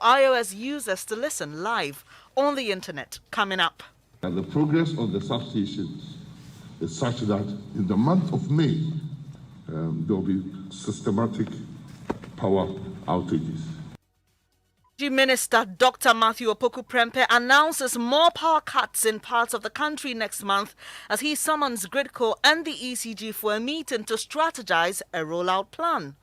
iOS users to listen live on the internet coming up. And the progress of the substations is such that in the month of May, there will be systematic power outages. Energy Minister Dr. Matthew Opoku-Prempeh announces more power cuts in parts of the country next month as he summons Gridco and the ECG for a meeting to strategize a rollout plan.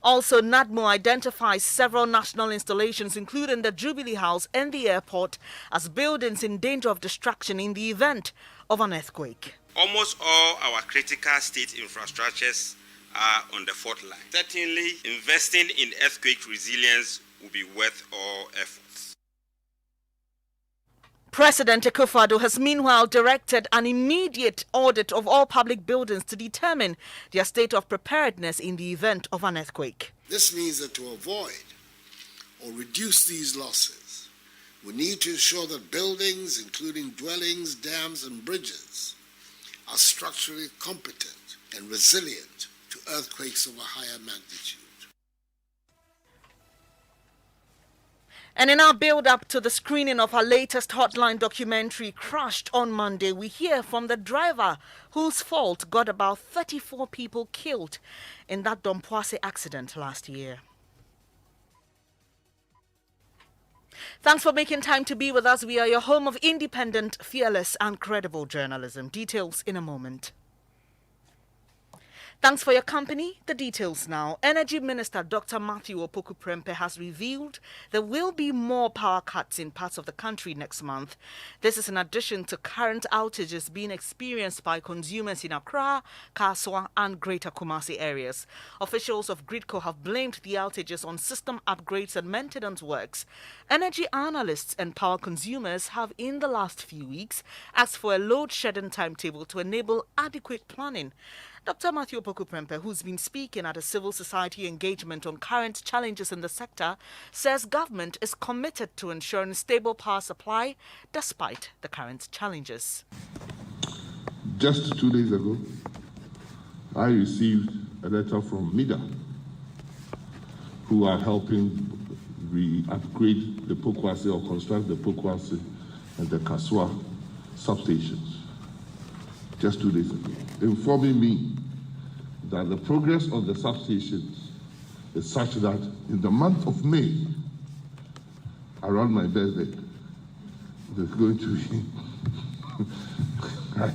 Also, NADMO identifies several national installations, including the Jubilee House and the airport, as buildings in danger of destruction in the event of an earthquake. Almost all our critical state infrastructures are on the fault line. Certainly, investing in earthquake resilience will be worth all efforts. President Akufo-Addo has meanwhile directed an immediate audit of all public buildings to determine their state of preparedness in the event of an earthquake. This means that to avoid or reduce these losses, we need to ensure that buildings, including dwellings, dams, and bridges, are structurally competent and resilient to earthquakes of a higher magnitude. And in our build-up to the screening of our latest Hotline documentary, Crushed, on Monday, we hear from the driver whose fault got about 34 people killed in that Dompoase accident last year. Thanks for making time to be with us. We are your home of independent, fearless, and credible journalism. Details in a moment. Thanks for your company. The details now. Energy Minister Dr. Matthew Opoku-Prempeh has revealed there will be more power cuts in parts of the country next month. This is in addition to current outages being experienced by consumers in Accra, Kaswa, and Greater Kumasi areas. Officials of Gridco have blamed the outages on system upgrades and maintenance works. Energy analysts and power consumers have in the last few weeks asked for a load shedding timetable to enable adequate planning. Dr. Matthew Opoku-Prempeh, who's been speaking at a civil society engagement on current challenges in the sector, says government is committed to ensuring stable power supply despite the current challenges. Just 2 days ago, I received a letter from Midday, who are helping upgrade the Pokwase or construct the Pokwase and the Kaswa substations. Just 2 days ago, informing me that the progress of the substations is such that in the month of May, around my birthday, there's going to be,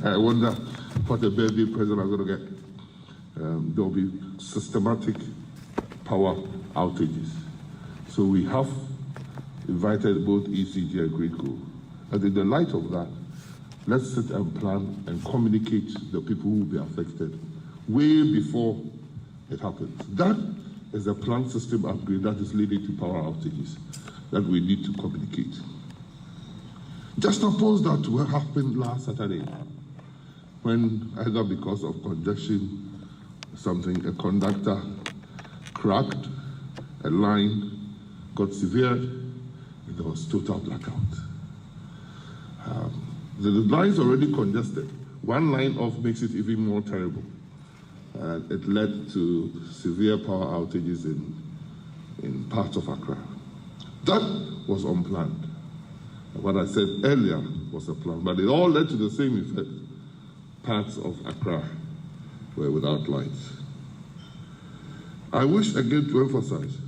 I wonder what a birthday present I'm going to get. There will be systematic power outages. So we have invited both ECG and Gridco. And in the light of that, let's sit and plan and communicate the people who will be affected way before it happens. That is a planned system upgrade that is leading to power outages that we need to communicate. Just oppose that to what happened last Saturday, when either because of congestion, a conductor cracked, a line got severed, and there was total blackout. The line's already congested. One line off makes it even more terrible. It led to severe power outages in parts of Accra. That was unplanned. What I said earlier was a plan, but it all led to the same effect. Parts of Accra were without lights. I wish again to emphasize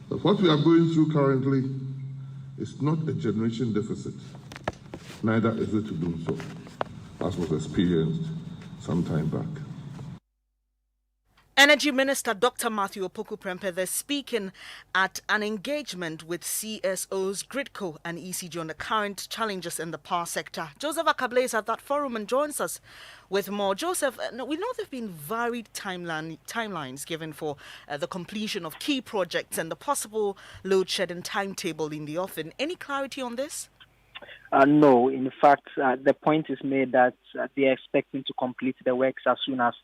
that what we are going through currently is not a generation deficit. Neither is it to do so, as was experienced some time back. Energy Minister Dr. Matthew Opoku-Prempeh is speaking at an engagement with CSOs, Gridco and ECG on the current challenges in the power sector. Joseph Akable is at that forum and joins us with more. Joseph, we know there have been varied timelines given for the completion of key projects and the possible load shedding timetable in the offing. Any clarity on this? No. In fact, the point is made that they are expecting to complete the works as soon as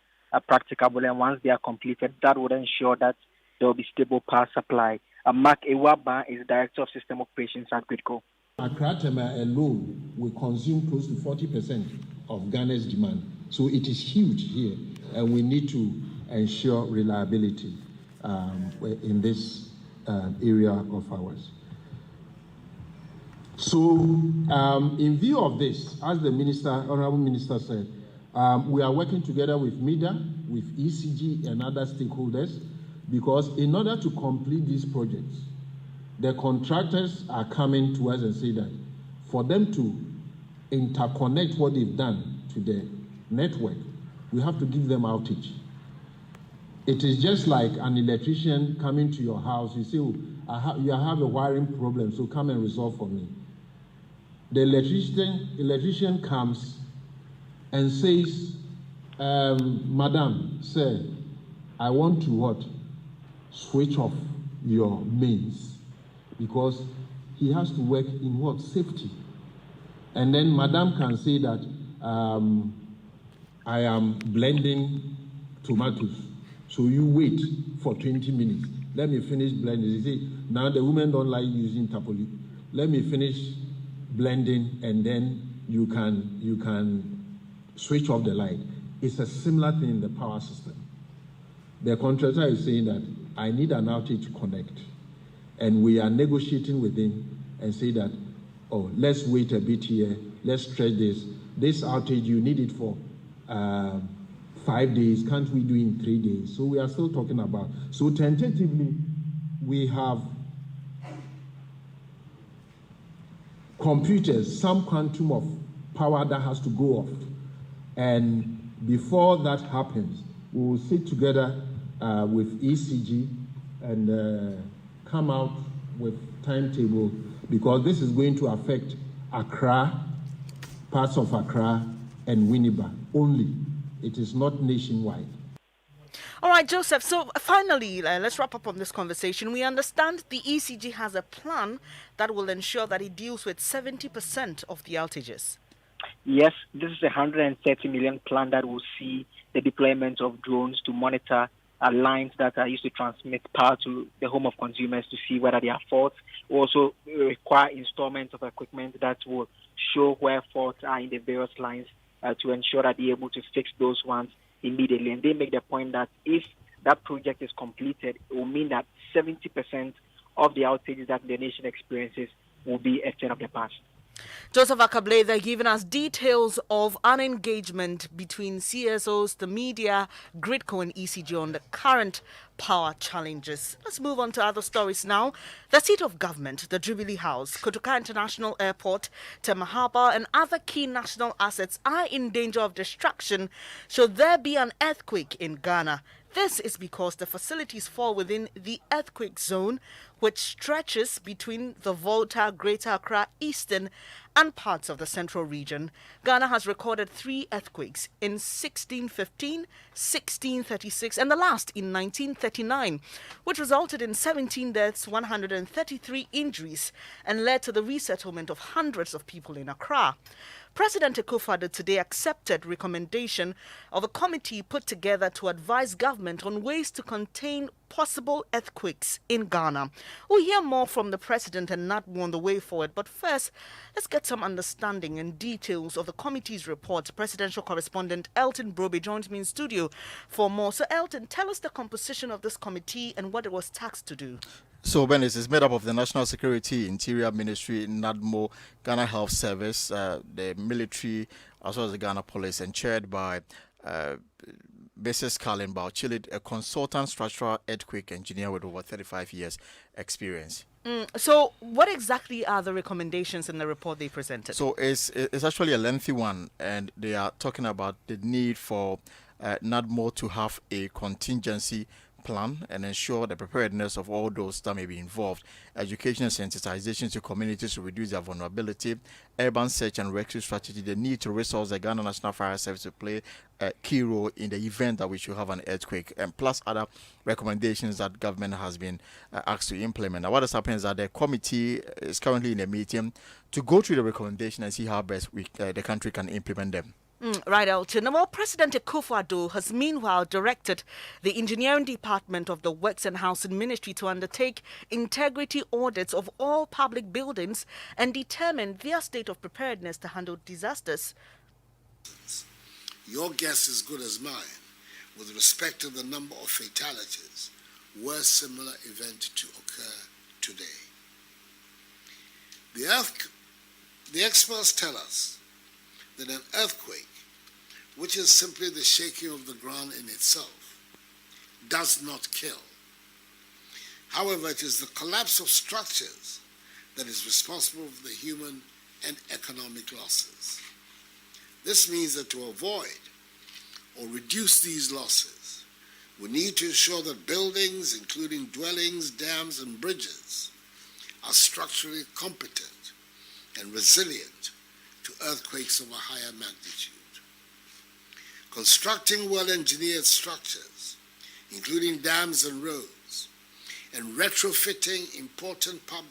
practicable, and once they are completed, that would ensure that there will be stable power supply. Mark Ewaba is Director of System Operations at Gridco. Accra Tema alone will consume close to 40% of Ghana's demand. So it is huge here, and we need to ensure reliability in this area of ours. So, in view of this, as the Honourable Minister said, we are working together with Midday, with ECG and other stakeholders, because in order to complete these projects, the contractors are coming to us and say that for them to interconnect what they've done to the network, we have to give them outage. It is just like an electrician coming to your house. You say, oh, you have a wiring problem, so come and resolve for me. The electrician comes and says, Madam, sir, I want to what? Switch off your mains, because he has to work in what? Safety. And then Madam can say that I am blending tomatoes. So you wait for 20 minutes. Let me finish blending. You see, now the women don't like using tapoli. Let me finish blending, and then you can switch off the light. It's a similar thing in the power system. The contractor is saying that I need an outage to connect, and we are negotiating with him and say that, oh, let's wait a bit here, let's stretch this. This outage, you need it for 5 days, can't we do it in 3 days? So we are still talking about. So tentatively, we have computers, some quantum of power that has to go off. And before that happens, we will sit together with ECG and come out with timetable, because this is going to affect Accra, parts of Accra, and Winneba only. It is not nationwide. All right, Joseph, so finally, let's wrap up on this conversation. We understand the ECG has a plan that will ensure that it deals with 70% of the outages. Yes, this is a 130 million plan that will see the deployment of drones to monitor lines that are used to transmit power to the home of consumers to see whether there are faults. We also require installment of equipment that will show where faults are in the various lines to ensure that they're able to fix those ones immediately. And they make the point that if that project is completed, it will mean that 70% of the outages that the nation experiences will be a thing of the past. Joseph Akable, they're giving us details of an engagement between CSOs, the media, Gridco and ECG on the current power challenges. Let's move on to other stories now. The seat of government, the Jubilee House, Kotoka International Airport, Tema Harbour and other key national assets are in danger of destruction should there be an earthquake in Ghana. This is because the facilities fall within the earthquake zone, which stretches between the Volta, Greater Accra, Eastern and parts of the central region. Ghana has recorded 3 earthquakes in 1615, 1636 and the last in 1939, which resulted in 17 deaths, 133 injuries and led to the resettlement of hundreds of people in Accra. President Akufo-Addo today accepted recommendation of a committee put together to advise government on ways to contain possible earthquakes in Ghana. We'll hear more from the president and NADMO on the way forward, but first, let's get some understanding and details of the committee's report. Presidential correspondent Elton Brobe joins me in studio for more. So Elton, tell us the composition of this committee and what it was tasked to do. So, Benis is made up of the National Security, Interior Ministry, NADMO, Ghana Health Service, the military, as well as the Ghana Police, and chaired by Mrs. Carlin Bauchilit, a consultant structural earthquake engineer with over 35 years experience. So, what exactly are the recommendations in the report they presented? So, it's actually a lengthy one, and they are talking about the need for NADMO to have a contingency plan and ensure the preparedness of all those that may be involved. Education and sensitization to communities to reduce their vulnerability, urban search and rescue strategy, the need to resource the Ghana National Fire Service to play a key role in the event that we should have an earthquake, and plus other recommendations that government has been asked to implement. Now, what has happened is that the committee is currently in a meeting to go through the recommendation and see how best the country can implement them. Right, Elton. Well, President Akufo-Addo has meanwhile directed the Engineering Department of the Works and Housing Ministry to undertake integrity audits of all public buildings and determine their state of preparedness to handle disasters. Your guess is as good as mine with respect to the number of fatalities were similar event to occur today. The experts tell us that an earthquake, which is simply the shaking of the ground in itself, does not kill. However, it is the collapse of structures that is responsible for the human and economic losses. This means that to avoid or reduce these losses, we need to ensure that buildings, including dwellings, dams, and bridges, are structurally competent and resilient to earthquakes of a higher magnitude. Constructing well-engineered structures, including dams and roads, and retrofitting important public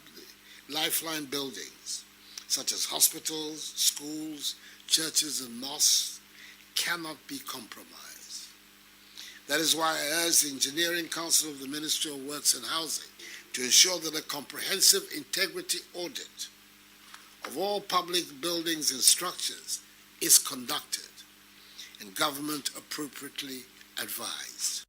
lifeline buildings, such as hospitals, schools, churches, and mosques, cannot be compromised. That is why I urge the Engineering Council of the Ministry of Works and Housing to ensure that a comprehensive integrity audit of all public buildings and structures is conducted and government appropriately advised.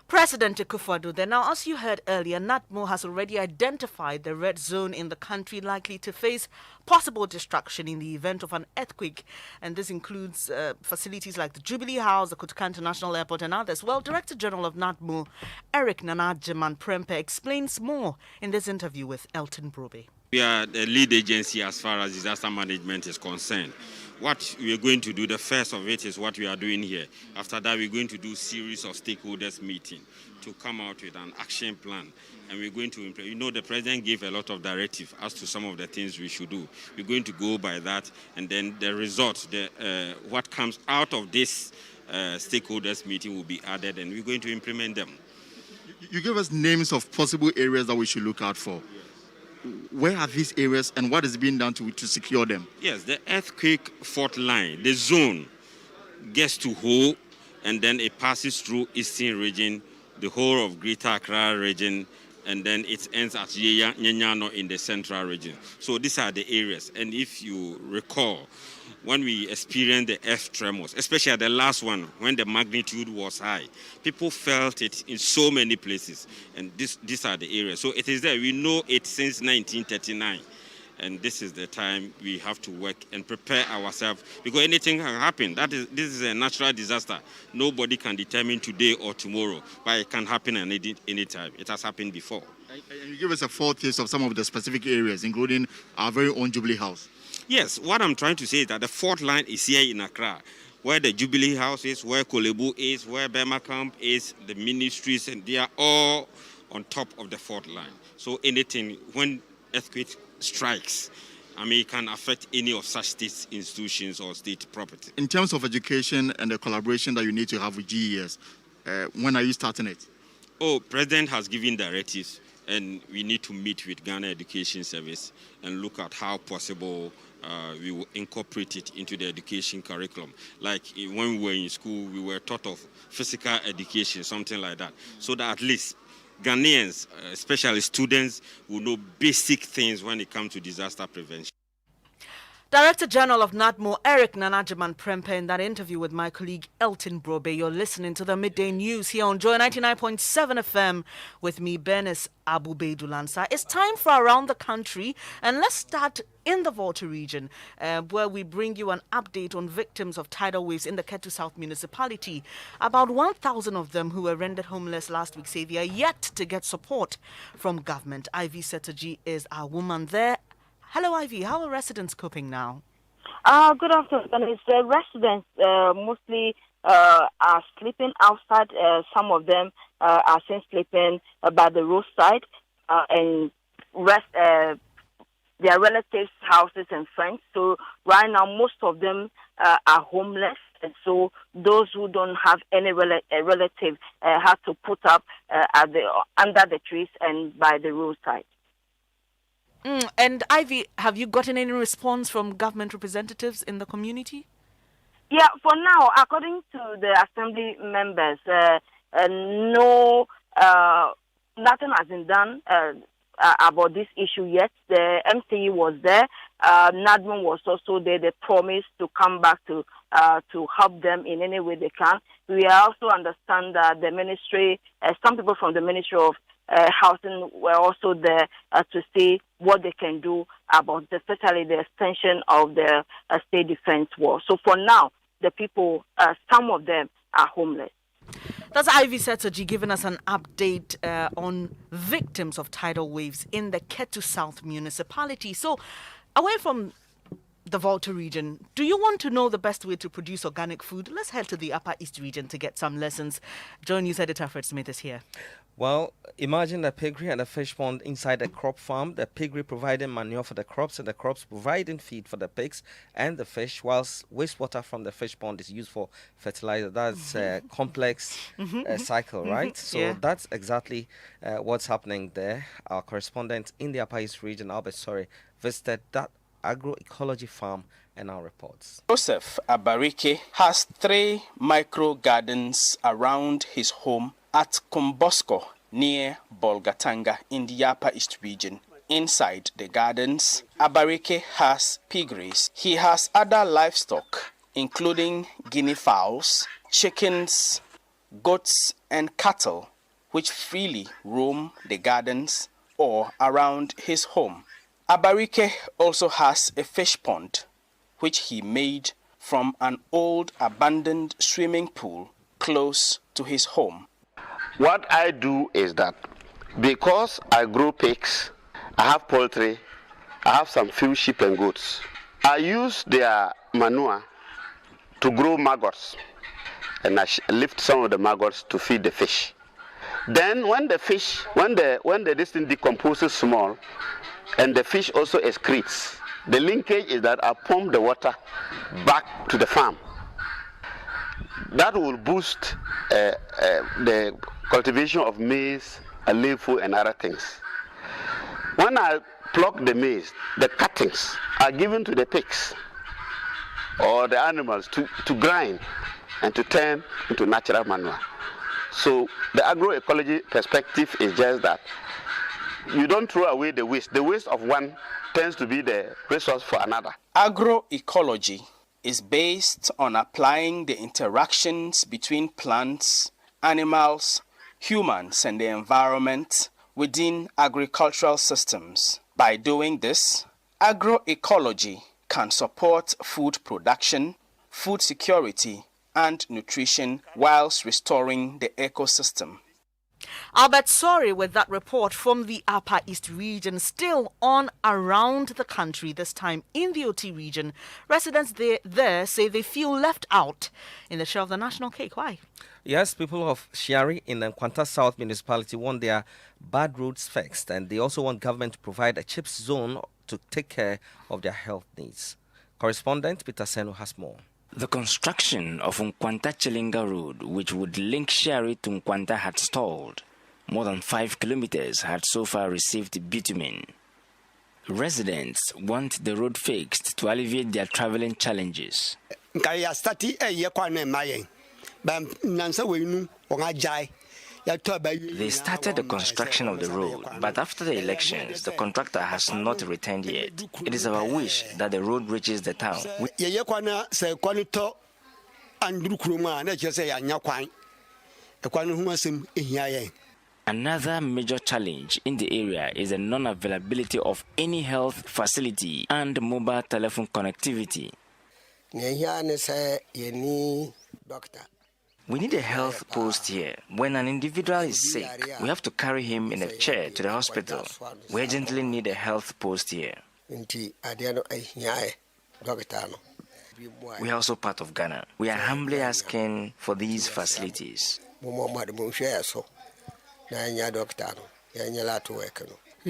President Akufo-Addo, then, now as you heard earlier, NADMO has already identified the red zone in the country likely to face possible destruction in the event of an earthquake, and this includes facilities like the Jubilee House, the Kotoka International Airport, and others. Well, Director General of NADMO, Eric Nanajiman Prempe, explains more in this interview with Elton Brobe. We are the lead agency as far as disaster management is concerned. What we are going to do, the first of it is what we are doing here. After that, we're going to do a series of stakeholders meeting to come out with an action plan. And we're going to implement. You know, the president gave a lot of directive as to some of the things we should do. We're going to go by that, and then the results, what comes out of this stakeholders meeting will be added, and we're going to implement them. You gave us names of possible areas that we should look out for. Where are these areas and what is being done to secure them? Yes, the earthquake fault line, the zone gets to Ho, and then it passes through Eastern region, the whole of Greater Accra region, and then it ends at Nyanyano in the Central region. So these are the areas. And if you recall, when we experienced the earth tremors, especially the last one, when the magnitude was high, people felt it in so many places. And these are the areas. So it is there. We know it since 1939. And this is the time we have to work and prepare ourselves, because anything can happen. This is a natural disaster. Nobody can determine today or tomorrow, but it can happen any time. It has happened before. And you give us a foretaste of some of the specific areas, including our very own Jubilee House. Yes, what I'm trying to say is that the fault line is here in Accra, where the Jubilee House is, where Kolebu is, where Burma Camp is, the ministries, and they are all on top of the fault line. So anything, when earthquake strikes, it can affect any of such state institutions or state property. In terms of education and the collaboration that you need to have with GES, when are you starting it? President has given directives, and we need to meet with Ghana Education Service and look at how possible we will incorporate it into the education curriculum. Like when we were in school, we were taught of physical education, something like that, so that at least Ghanaians, especially students, will know basic things when it comes to disaster prevention. Director General of NADMO, Eric Nanajiman Prempe, in that interview with my colleague Elton Brobe. You're listening to the Midday News here on Joy 99.7 FM with me, Bernice Abubedulansa. It's time for Around the Country, and let's start in the Volta region, where we bring you an update on victims of tidal waves in the Ketu South municipality. About 1,000 of them who were rendered homeless last week say they are yet to get support from government. Ivy Setaji is our woman there. Hello, Ivy. How are residents coping now? Good afternoon. The residents mostly are sleeping outside. Some of them are seen sleeping by the roadside and rest their relatives' houses and friends. So right now, most of them are homeless. And so those who don't have any relative have to put up under the trees and by the roadside. And Ivy, have you gotten any response from government representatives in the community? Yeah, for now, according to the assembly members, nothing has been done about this issue yet. The MCE was there. NADMO was also there. They promised to come back to help them in any way they can. We also understand that the ministry, some people from the Ministry of Housing were also there to see what they can do about especially the extension of the state defense wall. So for now, the people, some of them are homeless. That's Ivy Setoji giving us an update on victims of tidal waves in the Ketu South municipality. So, away from the Volta region, do you want to know the best way to produce organic food? Let's head to the Upper East region to get some lessons. Joy News editor Fred Smith is here. Well, imagine a piggery and a fish pond inside a crop farm. The piggery providing manure for the crops and the crops providing feed for the pigs and the fish, whilst wastewater from the fish pond is used for fertilizer. That's a complex cycle, right? So that's exactly what's happening there. Our correspondent in the Upper East region, Albert Sorry, visited that agroecology farm and our reports. Joseph Abarike has 3 micro gardens around his home at Kumbosco near Bolgatanga in the Upper East region. Inside the gardens, Abarike has piggeries. He has other livestock, including guinea fowls, chickens, goats, and cattle, which freely roam the gardens or around his home. Abarike also has a fish pond, which he made from an old abandoned swimming pool close to his home. What I do is that because I grow pigs, I have poultry, I have some few sheep and goats. I use their manure to grow maggots, and I lift some of the maggots to feed the fish. Then when the fish, when this thing decomposes small, and the fish also excretes, the linkage is that I pump the water back to the farm. That will boost the cultivation of maize, alefu, and other things. When I pluck the maize, the cuttings are given to the pigs or the animals to grind and to turn into natural manure. So the agroecology perspective is just that you don't throw away the waste. The waste of one tends to be the resource for another. Agroecology is based on applying the interactions between plants, animals, humans, and the environment within agricultural systems. By doing this, agroecology can support food production, food security, and nutrition whilst restoring the ecosystem. Albert Sorry with that report from the Upper East region. Still on around the country, this time in the OT region, residents there say they feel left out in the share of the national cake. Why? Yes, people of Shiari in the Nkwanta South municipality want their bad roads fixed, and they also want government to provide a CHIPS zone to take care of their health needs. Correspondent Peter Seno has more. The construction of Nkwanta Chilinga Road, which would link Shiari to Nkwanta, had stalled. More than 5 kilometers had so far received bitumen. Residents want the road fixed to alleviate their traveling challenges. They started the construction of the road, but after the elections, the contractor has not returned yet. It is our wish that the road reaches the town. Another major challenge in the area is the non-availability of any health facility and mobile telephone connectivity. We need a health post here. When an individual is sick, we have to carry him in a chair to the hospital. We urgently need a health post here. We are also part of Ghana. We are humbly asking for these facilities. We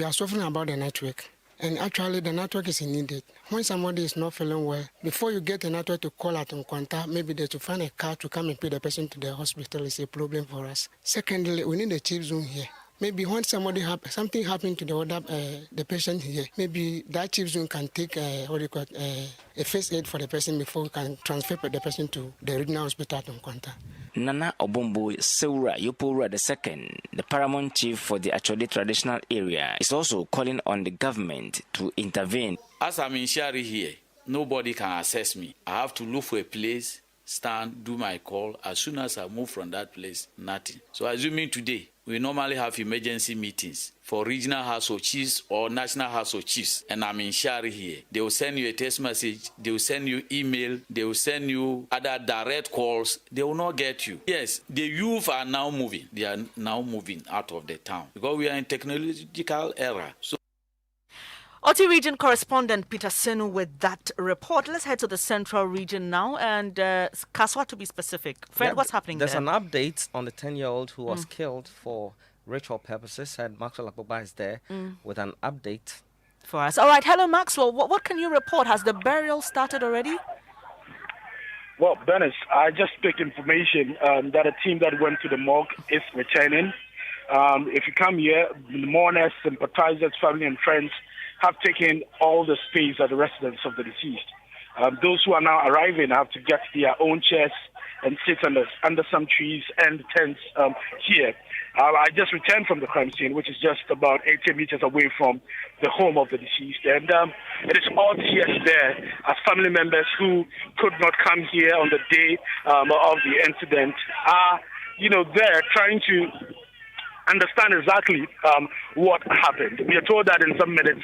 are suffering about the network. And actually, the network is needed. When somebody is not feeling well, before you get a network to call at Nkwanta, maybe they to find a car to come and pick the person to the hospital is a problem for us. Secondly, we need a chief zone here. Maybe when something happened to the patient here, maybe that chief zone can take a first aid for the person before we can transfer the person to the regional hospital at Nkwanta. Nana Obombo Seura Yopora II, the paramount chief for the Achode traditional area, is also calling on the government to intervene. As I'm in Shari here, nobody can assess me. I have to look for a place, stand, do my call. As soon as I move from that place, nothing. So assuming today, we normally have emergency meetings for regional House of Chiefs or national House of Chiefs, and I'm in Shari here. They will send you a text message, they will send you email, they will send you other direct calls. They will not get you. Yes, the youth are now moving. They are now moving out of the town because we are in technological era. So Oti region correspondent Peter Senu with that report. Let's head to the central region now and Kaswa to be specific. Fred, what's happening There's there? an update on the 10-year-old who was killed for ritual purposes, and Maxwell Akboba is there with an update for us. All right, hello Maxwell. What can you report? Has the burial started already? Well, Dennis, I just picked information that a team that went to the morgue is returning. If you come here, the mourners, sympathizers, family and friends have taken all the space at the residence of the deceased. Those who are now arriving have to get their own chairs and sit under some trees and tents here. I just returned from the crime scene, which is just about 80 meters away from the home of the deceased. And it is all tears there as family members who could not come here on the day of the incident are, there trying to understand exactly what happened. We are told that in some minutes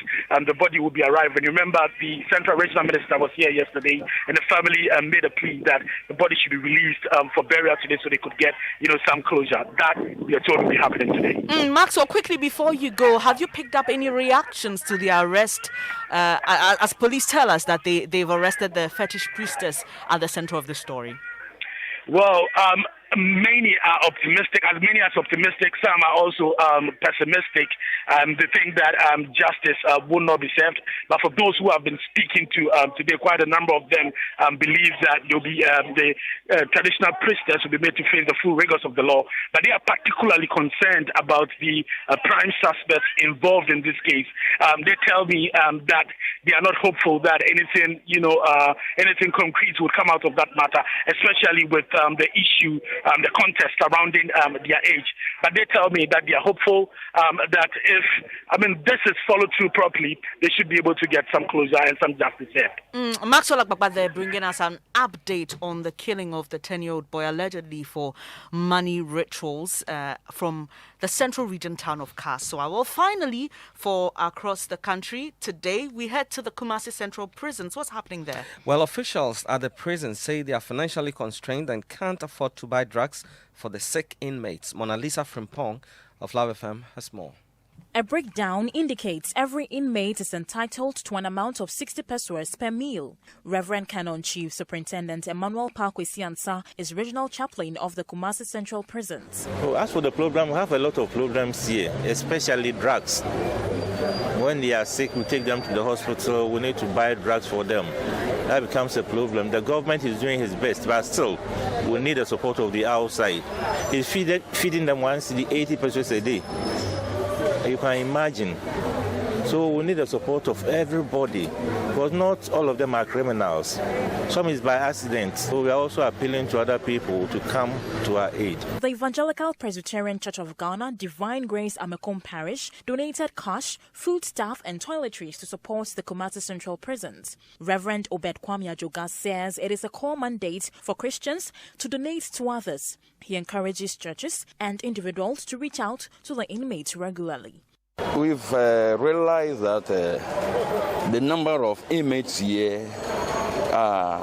the body will be arriving. Remember, the Central Regional Minister was here yesterday, and the family made a plea that the body should be released for burial today so they could get, some closure. That we are told will be happening today. Maxwell, quickly before you go, have you picked up any reactions to the arrest? As police tell us that they've arrested the fetish priestess at the center of the story. Well, many are optimistic, some are also pessimistic. They think that justice will not be served. But for those who have been speaking to today, quite a number of them believe that the traditional priestess will be made to face the full rigors of the law. But they are particularly concerned about the prime suspects involved in this case. They tell me that they are not hopeful that anything concrete would come out of that matter, especially with the issue, the contest surrounding their age. But they tell me that they are hopeful that if this is followed through properly, they should be able to get some closure and some justice here. Maxwell Akbaba there bringing us an update on the killing of the 10-year-old boy allegedly for money rituals from the central region town of Kaswa. Well, finally, for across the country, today we head to the Kumasi Central Prisons. What's happening there? Well, officials at the prison say they are financially constrained and can't afford to buy drugs for the sick inmates. Mona Lisa Frimpong of Love FM has more. A breakdown indicates every inmate is entitled to an amount of 60 pesos per meal. Reverend Canon Chief Superintendent Emmanuel Parkwesi is regional chaplain of the Kumasi Central Prisons. As for the program, we have a lot of programs here, especially drugs. When they are sick, we take them to the hospital. We need to buy drugs for them. That becomes a problem. The government is doing its best, but still, we need the support of the outside. It's feeding them once the 80 pesos a day. You can imagine. So we need the support of everybody, because not all of them are criminals. Some is by accident. So we are also appealing to other people to come to our aid. The Evangelical Presbyterian Church of Ghana, Divine Grace Amekom Parish, donated cash, food staff and toiletries to support the Kumasi Central Prisons. Reverend Obed Kwame Ajoga says it is a core mandate for Christians to donate to others. He encourages churches and individuals to reach out to the inmates regularly. We've realized that the number of inmates here are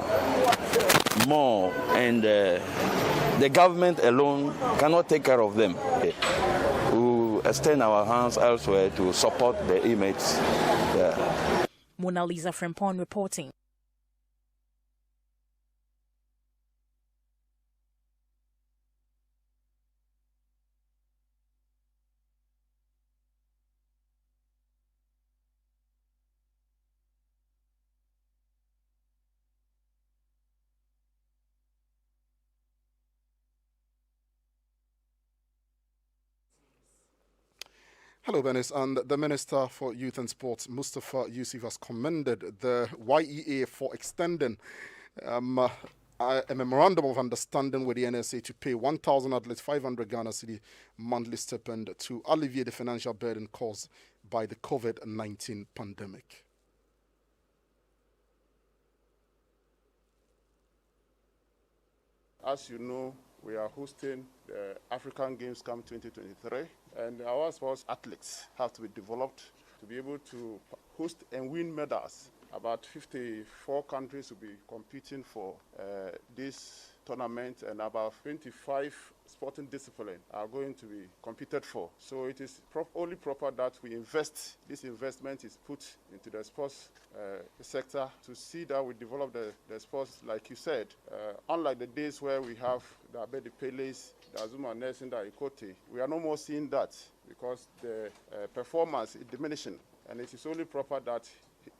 more, and the government alone cannot take care of them. We extend our hands elsewhere to support the inmates. Mona Lisa Frimpong reporting. Hello, Benis. And the Minister for Youth and Sports, Mustafa Yusuf, has commended the YEA for extending a memorandum of understanding with the NSA to pay 1,000 athletes 500 Ghana cedi monthly stipend to alleviate the financial burden caused by the COVID-19 pandemic. As you know, we are hosting the African Games Camp 2023, and our sports athletes have to be developed to be able to host and win medals. About 54 countries will be competing for this tournament, and about 25 sporting disciplines are going to be competed for. So it is only proper that we invest. This investment is put into the sports sector to see that we develop the sports, like you said. Unlike the days where we have the Abedi Peles, the Azuma Nelson, the Ikote, we are no more seeing that because the performance is diminishing, and it is only proper that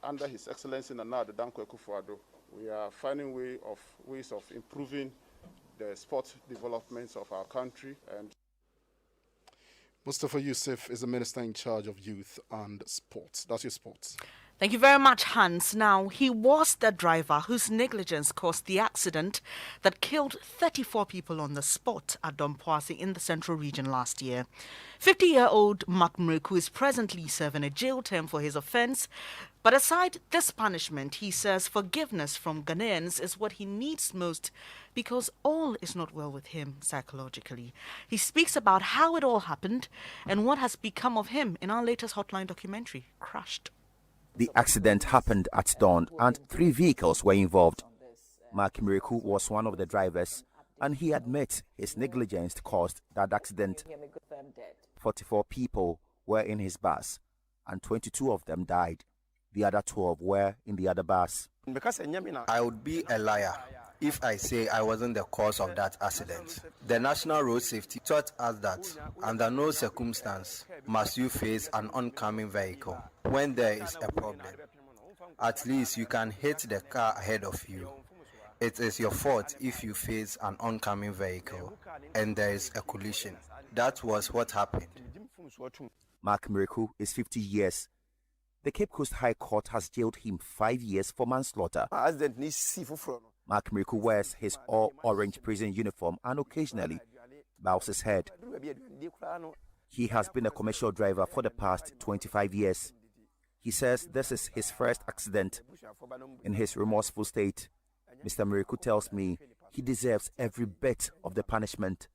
under His Excellency Nana Addo Dankwa Akufo-Addo, we are finding ways of improving the sport developments of our country. And Mustafa Yusuf is the Minister in charge of youth and sports. That's your sports. Thank you very much, Hans. Now, he was the driver whose negligence caused the accident that killed 34 people on the spot at Dompoase in the Central Region last year. 50-year-old Mark Mreku is presently serving a jail term for his offence. But aside this punishment, he says forgiveness from Ghanaians is what he needs most because all is not well with him psychologically. He speaks about how it all happened and what has become of him in our latest Hotline documentary, Crushed. The accident happened at dawn and 3 vehicles were involved. Mark Mreku was one of the drivers and he admits his negligence caused that accident. 44 people were in his bus and 22 of them died. The other 12 were in the other bus. I would be a liar if I say I wasn't the cause of that accident. The National Road Safety taught us that under no circumstance must you face an oncoming vehicle. When there is a problem, at least you can hit the car ahead of you. It is your fault if you face an oncoming vehicle and there is a collision. That was what happened. Mark Mreku is 50 years. The Cape Coast High Court has jailed him 5 years for manslaughter. Mark Mreku wears his all-orange prison uniform and occasionally bows his head. He has been a commercial driver for the past 25 years. He says this is his first accident. In his remorseful state, Mr. Mreku tells me he deserves every bit of the punishment.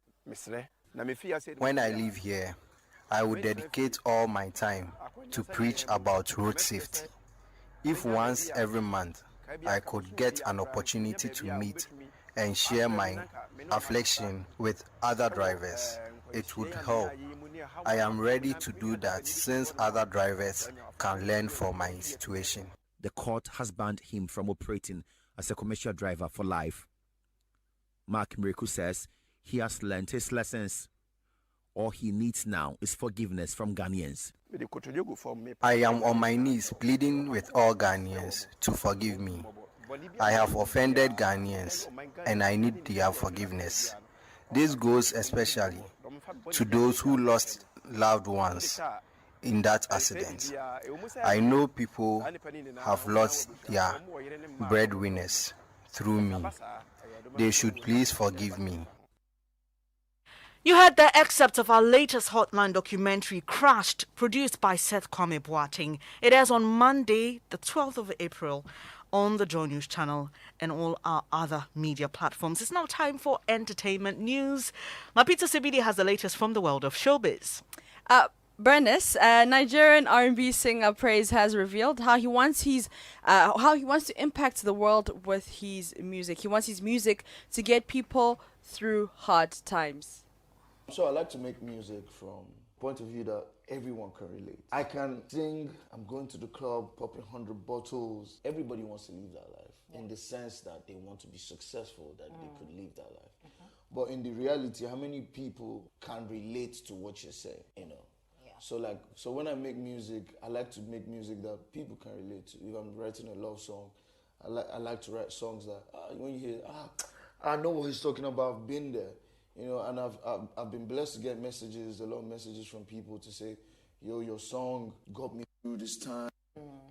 When I leave here, I will dedicate all my time to preach about road safety. If once every month I could get an opportunity to meet and share my affliction with other drivers, it would help. I am ready to do that since other drivers can learn from my situation. The court has banned him from operating as a commercial driver for life. Mark Mreku says he has learned his lessons. All he needs now is forgiveness from Ghanaians. I am on my knees pleading with all Ghanaians to forgive me. I have offended Ghanaians and I need their forgiveness. This goes especially to those who lost loved ones in that accident. I know people have lost their breadwinners through me. They should please forgive me. You heard the excerpt of our latest Hotline documentary, Crushed, produced by Seth Kwame Boateng. It airs on Monday, the 12th of April, on the Joy News channel and all our other media platforms. It's now time for entertainment news. Mapita Sibidi has the latest from the world of showbiz. Bernice, Nigerian R&B singer Praise has revealed how he wants to impact the world with his music. He wants his music to get people through hard times. So I like to make music from point of view that everyone can relate. I can sing, I'm going to the club, popping 100 bottles. Everybody wants to live that life in the sense that they want to be successful, that they could live that life. But in the reality, how many people can relate to what you're saying, you know? So when I make music, I like to make music that people can relate to. If I'm writing a love song, I like to write songs that when you hear, I know what he's talking about, I've been there. You know, and I've been blessed to get messages, a lot of messages from people to say, yo, your song got me through this time.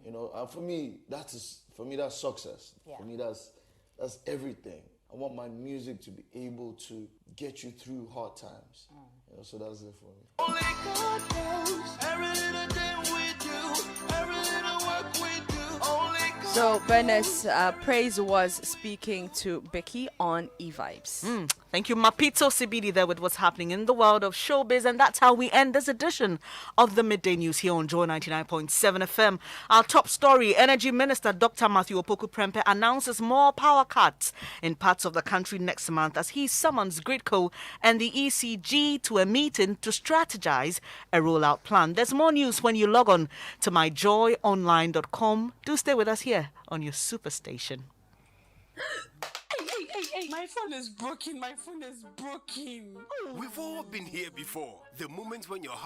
You know, and for me, that's success. Yeah. For me, that's everything. I I want my music to be able to get you through hard times. You know, so that's it for me. Only God knows every little thing we do, every little work we do. Only God So, Bernice, Praise was speaking to Becky on E-Vibes. Thank you, Mapito Sibidi, there with what's happening in the world of showbiz. And that's how we end this edition of the Midday News here on Joy 99.7 FM. Our top story, Energy Minister Dr. Matthew Opoku Prempeh announces more power cuts in parts of the country next month as he summons Gridco and the ECG to a meeting to strategize a rollout plan. There's more news when you log on to myjoyonline.com. Do stay with us here on your superstation. Hey, my phone is broken. My phone is broken. We've all been here before. The moment when your heart